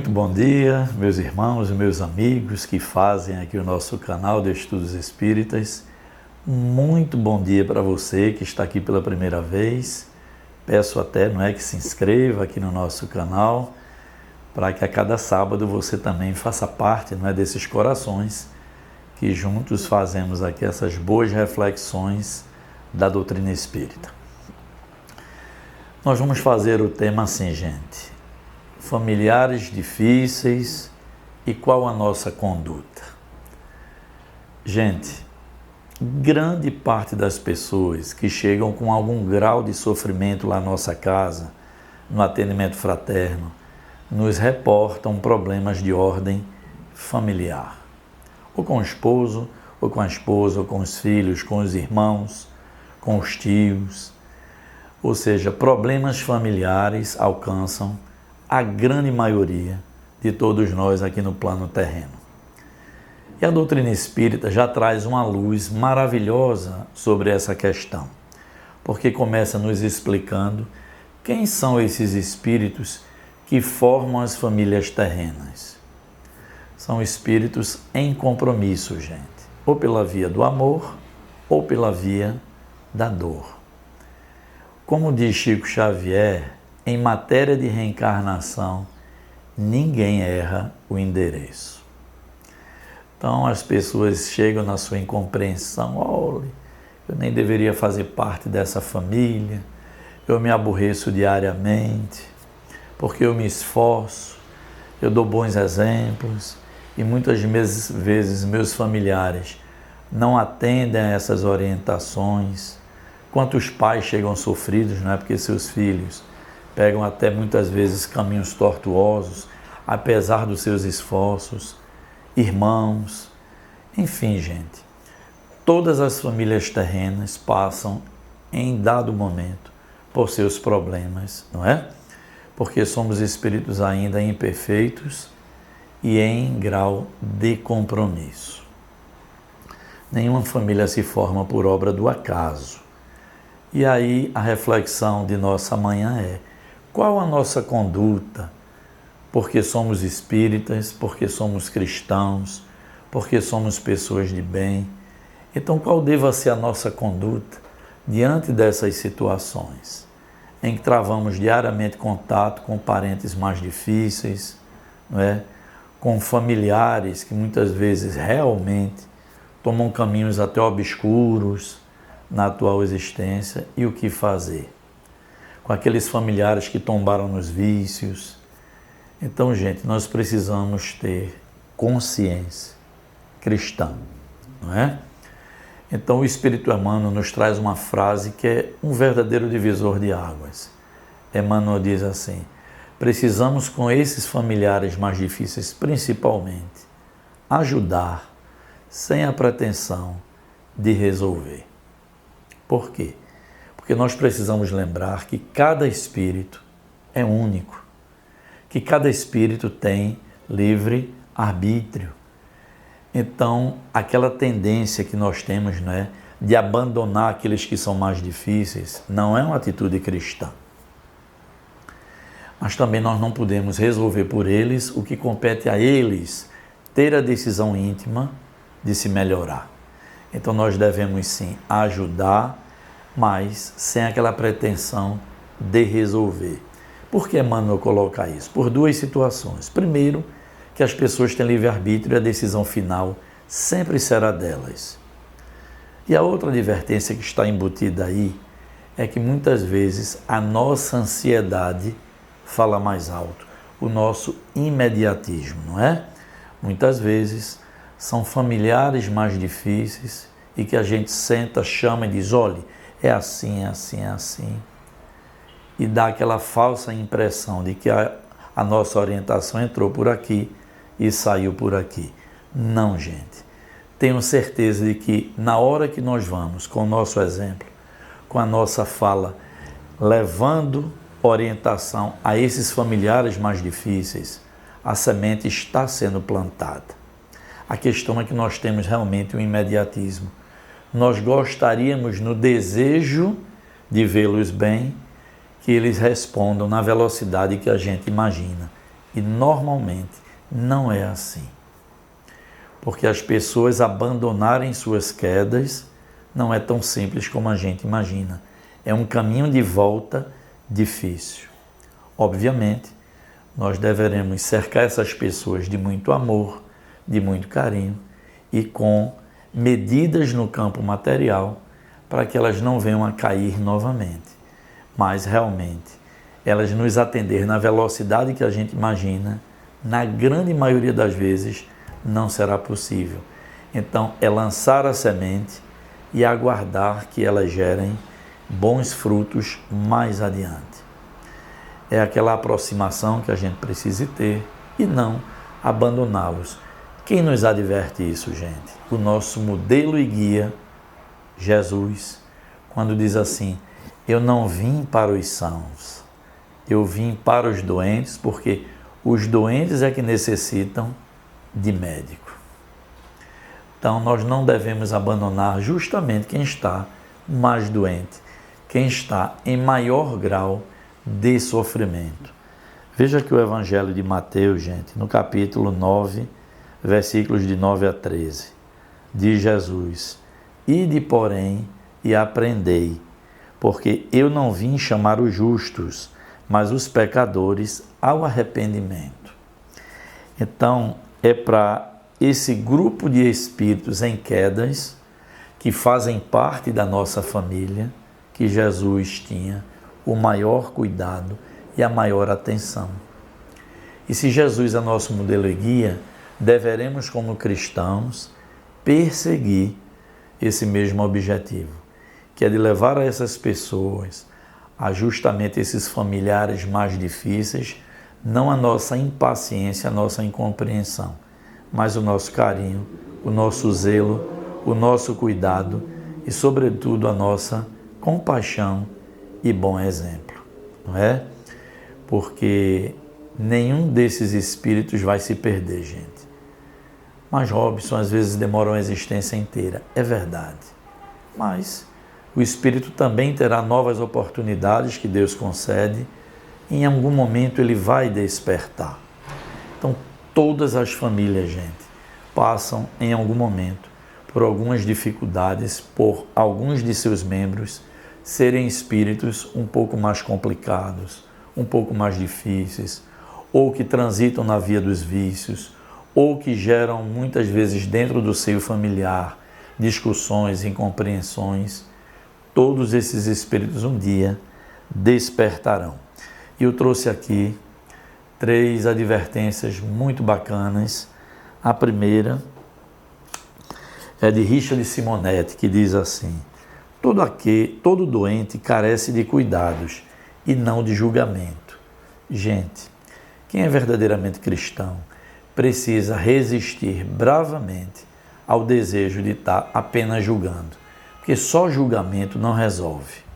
Muito bom dia, meus irmãos e meus amigos que fazem aqui o nosso canal de Estudos Espíritas. Muito bom dia para você que está aqui pela primeira vez. Peço até, que se inscreva aqui no nosso canal, para que a cada sábado você também faça parte, desses corações que juntos fazemos aqui essas boas reflexões da doutrina espírita. Nós vamos fazer o tema assim, gente: familiares difíceis e qual a nossa conduta. Gente, grande parte das pessoas que chegam com algum grau de sofrimento lá na nossa casa, no atendimento fraterno, nos reportam problemas de ordem familiar. Ou com o esposo, ou com a esposa, ou com os filhos, com os irmãos, com os tios. Ou seja, problemas familiares alcançam a grande maioria de todos nós aqui no plano terreno. E a doutrina espírita já traz uma luz maravilhosa sobre essa questão, porque começa nos explicando quem são esses espíritos que formam as famílias terrenas. São espíritos em compromisso, gente, ou pela via do amor, ou pela via da dor. Como diz Chico Xavier, em matéria de reencarnação, ninguém erra o endereço. Então as pessoas chegam na sua incompreensão: olha, eu nem deveria fazer parte dessa família, eu me aborreço diariamente, porque eu me esforço, eu dou bons exemplos, e muitas vezes meus familiares não atendem a essas orientações. Quantos pais chegam sofridos, porque seus filhos pegam até muitas vezes caminhos tortuosos, apesar dos seus esforços, irmãos, enfim, gente. Todas as famílias terrenas passam, em dado momento, por seus problemas, não é? Porque somos espíritos ainda imperfeitos e em grau de compromisso. Nenhuma família se forma por obra do acaso. E aí a reflexão de nossa manhã é: qual a nossa conduta? Porque somos espíritas, porque somos cristãos, porque somos pessoas de bem. Então, qual deva ser a nossa conduta diante dessas situações em que travamos diariamente contato com parentes mais difíceis, não é? Com familiares que muitas vezes realmente tomam caminhos até obscuros na atual existência, e o que fazer? Com aqueles familiares que tombaram nos vícios. Então, gente, nós precisamos ter consciência cristã, não é? Então, o Espírito Emmanuel nos traz uma frase que é um verdadeiro divisor de águas. Emmanuel diz assim: precisamos, com esses familiares mais difíceis, principalmente, ajudar sem a pretensão de resolver. Por quê? Porque nós precisamos lembrar que cada espírito é único, que cada espírito tem livre arbítrio. Então, aquela tendência que nós temos, de abandonar aqueles que são mais difíceis, não é uma atitude cristã. Mas também nós não podemos resolver por eles o que compete a eles ter a decisão íntima de se melhorar. Então nós devemos sim ajudar, mas sem aquela pretensão de resolver. Por que Emmanuel coloca isso? Por duas situações. Primeiro, que as pessoas têm livre-arbítrio e a decisão final sempre será delas. E a outra advertência que está embutida aí é que muitas vezes a nossa ansiedade fala mais alto, o nosso imediatismo, não é? Muitas vezes são familiares mais difíceis e que a gente senta, chama e diz: olhe, é assim, é assim, é assim. E dá aquela falsa impressão de que a nossa orientação entrou por aqui e saiu por aqui. Não, gente. Tenho certeza de que na hora que nós vamos, com o nosso exemplo, com a nossa fala, levando orientação a esses familiares mais difíceis, a semente está sendo plantada. A questão é que nós temos realmente um imediatismo. Nós gostaríamos, no desejo de vê-los bem, que eles respondam na velocidade que a gente imagina. E normalmente não é assim. Porque as pessoas abandonarem suas quedas não é tão simples como a gente imagina. É um caminho de volta difícil. Obviamente, nós deveremos cercar essas pessoas de muito amor, de muito carinho e com medidas no campo material para que elas não venham a cair novamente. Mas realmente, elas nos atender na velocidade que a gente imagina, na grande maioria das vezes, não será possível. Então, é lançar a semente e aguardar que elas gerem bons frutos mais adiante. É aquela aproximação que a gente precisa ter e não abandoná-los. Quem nos adverte isso, gente? O nosso modelo e guia, Jesus, quando diz assim: eu não vim para os sãos, eu vim para os doentes, porque os doentes é que necessitam de médico. Então, nós não devemos abandonar justamente quem está mais doente, quem está em maior grau de sofrimento. Veja que o Evangelho de Mateus, gente, no capítulo 9, versículos de 9 a 13, diz Jesus: ide, porém, e aprendei, porque eu não vim chamar os justos, mas os pecadores ao arrependimento. Então, é para esse grupo de espíritos em quedas, que fazem parte da nossa família, que Jesus tinha o maior cuidado e a maior atenção. E se Jesus é nosso modelo e guia, deveremos, como cristãos, perseguir esse mesmo objetivo, que é de levar a essas pessoas, a justamente esses familiares mais difíceis, não a nossa impaciência, a nossa incompreensão, mas o nosso carinho, o nosso zelo, o nosso cuidado e, sobretudo, a nossa compaixão e bom exemplo, não é? Porque nenhum desses espíritos vai se perder, gente. Mas Robson, às vezes demora uma existência inteira, é verdade. Mas o espírito também terá novas oportunidades que Deus concede, e em algum momento ele vai despertar. Então, todas as famílias, gente, passam em algum momento por algumas dificuldades, por alguns de seus membros serem espíritos um pouco mais complicados, um pouco mais difíceis, ou que transitam na via dos vícios, ou que geram muitas vezes dentro do seio familiar discussões, incompreensões. Todos esses espíritos um dia despertarão. E eu trouxe aqui 3 advertências muito bacanas. A primeira é de Richard Simonetti, que diz assim: todo doente carece de cuidados e não de julgamento. Gente, quem é verdadeiramente cristão precisa resistir bravamente ao desejo de estar apenas julgando, porque só julgamento não resolve.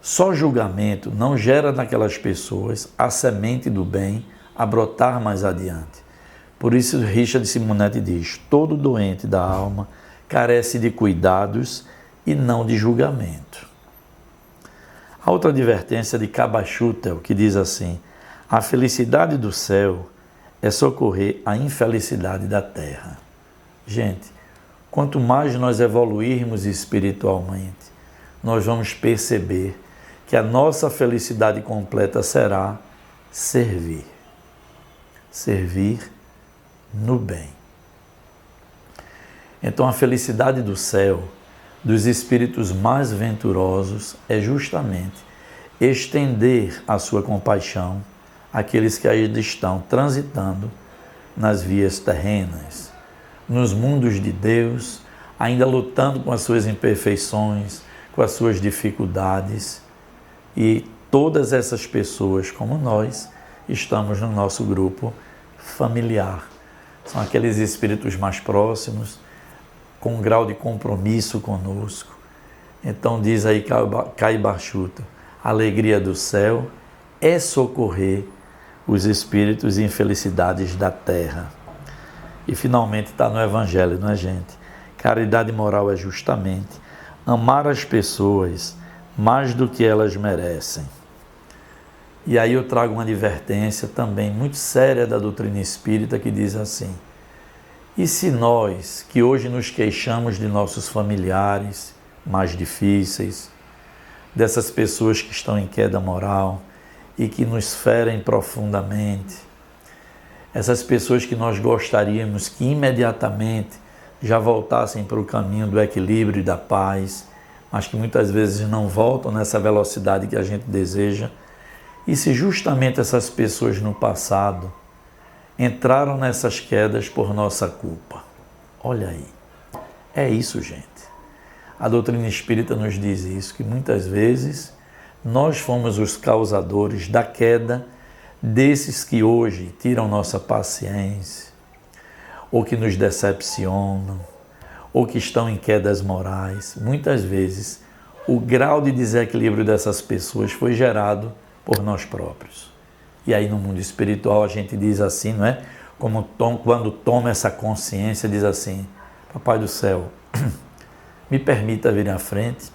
Só julgamento não gera naquelas pessoas a semente do bem a brotar mais adiante. Por isso, Richard Simonetti diz: todo doente da alma carece de cuidados e não de julgamento. A outra advertência é de Cabachutel, que diz assim: a felicidade do céu é socorrer a infelicidade da terra. Gente, quanto mais nós evoluirmos espiritualmente, nós vamos perceber que a nossa felicidade completa será servir. Servir no bem. Então, a felicidade do céu, dos espíritos mais venturosos, é justamente estender a sua compaixão àqueles que ainda estão transitando nas vias terrenas, nos mundos de Deus, ainda lutando com as suas imperfeições, com as suas dificuldades. E todas essas pessoas, como nós, estamos no nosso grupo familiar. São aqueles espíritos mais próximos, com um grau de compromisso conosco. Então diz aí Cabachutel: a alegria do céu é socorrer os espíritos e infelicidades da terra. E finalmente está no Evangelho, não é, gente? Caridade moral é justamente amar as pessoas mais do que elas merecem. E aí eu trago uma advertência também muito séria da doutrina espírita que diz assim: e se nós, que hoje nos queixamos de nossos familiares mais difíceis, dessas pessoas que estão em queda moral e que nos ferem profundamente, essas pessoas que nós gostaríamos que imediatamente já voltassem para o caminho do equilíbrio e da paz, mas que muitas vezes não voltam nessa velocidade que a gente deseja, e se justamente essas pessoas no passado entraram nessas quedas por nossa culpa? Olha aí, é isso, gente. A doutrina espírita nos diz isso, que muitas vezes nós fomos os causadores da queda desses que hoje tiram nossa paciência, ou que nos decepcionam, ou que estão em quedas morais. Muitas vezes o grau de desequilíbrio dessas pessoas foi gerado por nós próprios. E aí no mundo espiritual a gente diz assim, não é? Como quando toma essa consciência, diz assim: Papai do céu, me permita vir à frente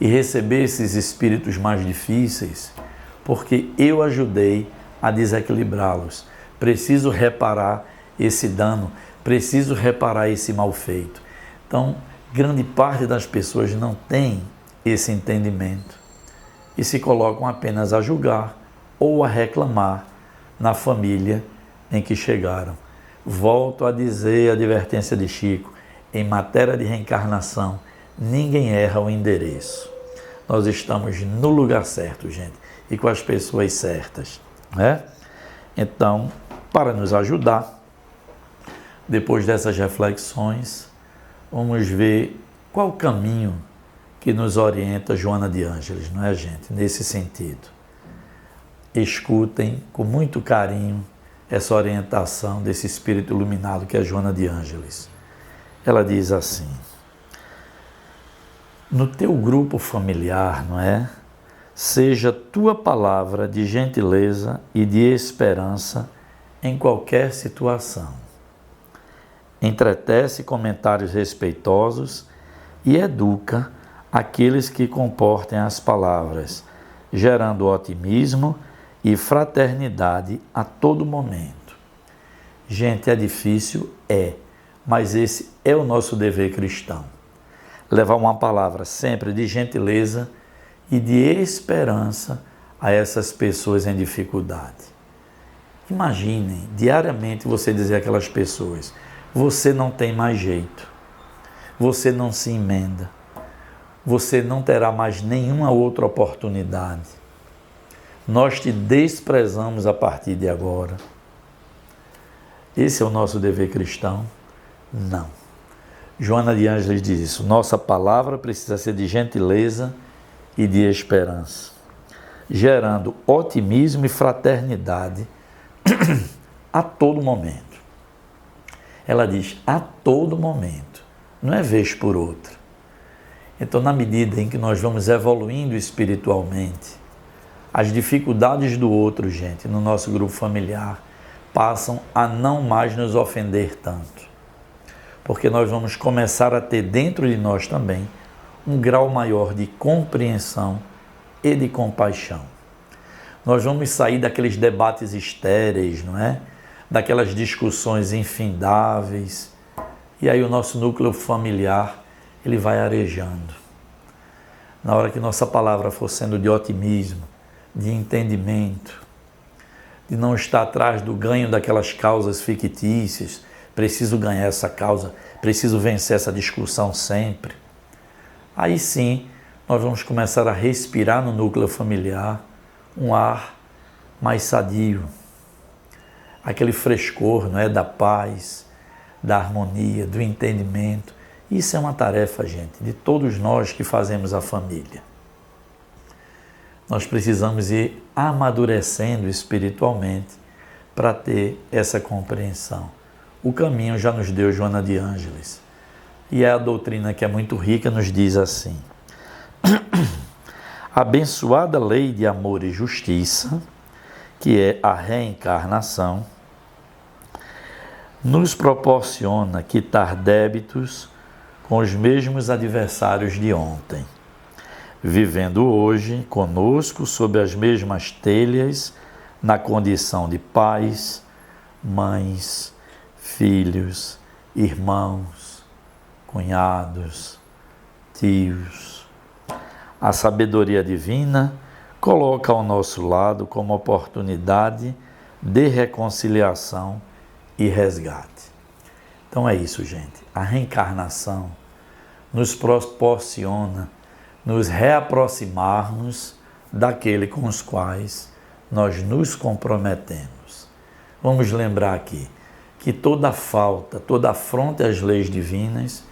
e receber esses espíritos mais difíceis, porque eu ajudei a desequilibrá-los. Preciso reparar esse dano, preciso reparar esse mal feito. Então, grande parte das pessoas não tem esse entendimento e se colocam apenas a julgar ou a reclamar na família em que chegaram. Volto a dizer a advertência de Chico: em matéria de reencarnação, ninguém erra o endereço. Nós estamos no lugar certo, gente, e com as pessoas certas, né? Então, para nos ajudar, depois dessas reflexões, vamos ver qual o caminho que nos orienta Joana de Ângeles, não é, gente? Nesse sentido. Escutem com muito carinho essa orientação desse espírito iluminado que é Joana de Ângeles. Ela diz assim: no teu grupo familiar, não é? Seja tua palavra de gentileza e de esperança em qualquer situação. Entretece comentários respeitosos e educa aqueles que comportem as palavras, gerando otimismo e fraternidade a todo momento. Gente, é difícil? É, mas esse é o nosso dever cristão. Levar uma palavra sempre de gentileza e de esperança a essas pessoas em dificuldade. Imaginem, diariamente você dizer àquelas pessoas: você não tem mais jeito, você não se emenda, você não terá mais nenhuma outra oportunidade. Nós te desprezamos a partir de agora. Esse é o nosso dever cristão? Não. Joana de Ângeles diz isso: nossa palavra precisa ser de gentileza e de esperança, gerando otimismo e fraternidade a todo momento. Ela diz a todo momento, não é vez por outra. Então, na medida em que nós vamos evoluindo espiritualmente, as dificuldades do outro, gente, no nosso grupo familiar, passam a não mais nos ofender tanto. Porque nós vamos começar a ter dentro de nós também um grau maior de compreensão e de compaixão. Nós vamos sair daqueles debates estéreis, não é? Daquelas discussões infindáveis. E aí o nosso núcleo familiar, ele vai arejando. Na hora que nossa palavra for sendo de otimismo, de entendimento, de não estar atrás do ganho daquelas causas fictícias, preciso ganhar essa causa, preciso vencer essa discussão sempre. Aí sim, nós vamos começar a respirar no núcleo familiar um ar mais sadio, aquele frescor, não é, da paz, da harmonia, do entendimento. Isso é uma tarefa, gente, de todos nós que fazemos a família. Nós precisamos ir amadurecendo espiritualmente para ter essa compreensão. O caminho já nos deu Joana de Ângeles. E a doutrina, que é muito rica, nos diz assim: abençoada lei de amor e justiça, que é a reencarnação, nos proporciona quitar débitos com os mesmos adversários de ontem, vivendo hoje conosco sob as mesmas telhas, na condição de pais, mães, filhos, irmãos, cunhados, tios. A sabedoria divina coloca ao nosso lado como oportunidade de reconciliação e resgate. Então é isso, gente. A reencarnação nos proporciona nos reaproximarmos daquele com os quais nós nos comprometemos. Vamos lembrar aqui que toda falta, toda afronta às leis divinas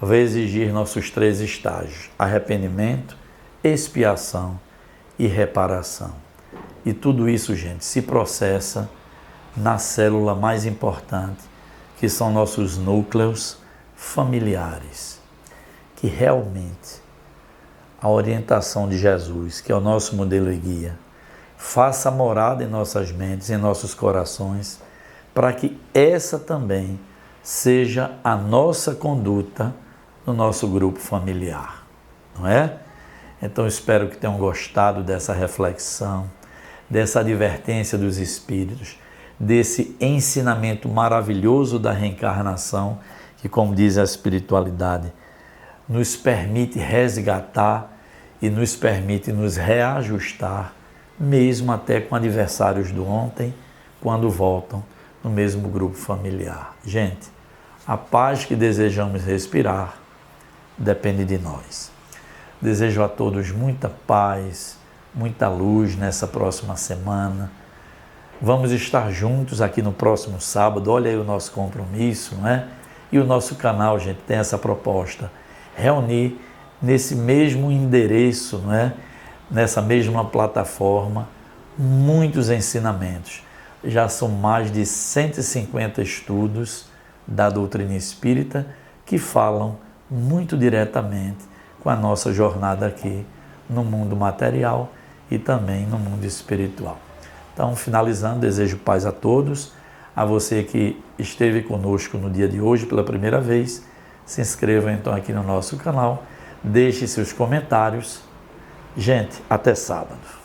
vai exigir nossos 3 estágios: arrependimento, expiação e reparação. E tudo isso, gente, se processa na célula mais importante, que são nossos núcleos familiares, que realmente a orientação de Jesus, que é o nosso modelo e guia, faça morada em nossas mentes, em nossos corações, para que essa também seja a nossa conduta no nosso grupo familiar, não é? Então espero que tenham gostado dessa reflexão, dessa advertência dos Espíritos, desse ensinamento maravilhoso da reencarnação, que, como diz a espiritualidade, nos permite resgatar e nos permite nos reajustar, mesmo até com adversários do ontem, quando voltam no mesmo grupo familiar. Gente, a paz que desejamos respirar depende de nós. Desejo a todos muita paz, muita luz nessa próxima semana. Vamos estar juntos aqui no próximo sábado. Olha aí o nosso compromisso, não é? E o nosso canal, gente, tem essa proposta: reunir nesse mesmo endereço, não é? Nessa mesma plataforma, muitos ensinamentos. Já são mais de 150 estudos da doutrina espírita que falam muito diretamente com a nossa jornada aqui no mundo material e também no mundo espiritual. Então, finalizando, desejo paz a todos. A você que esteve conosco no dia de hoje pela primeira vez, se inscreva então aqui no nosso canal, deixe seus comentários. Gente, até sábado.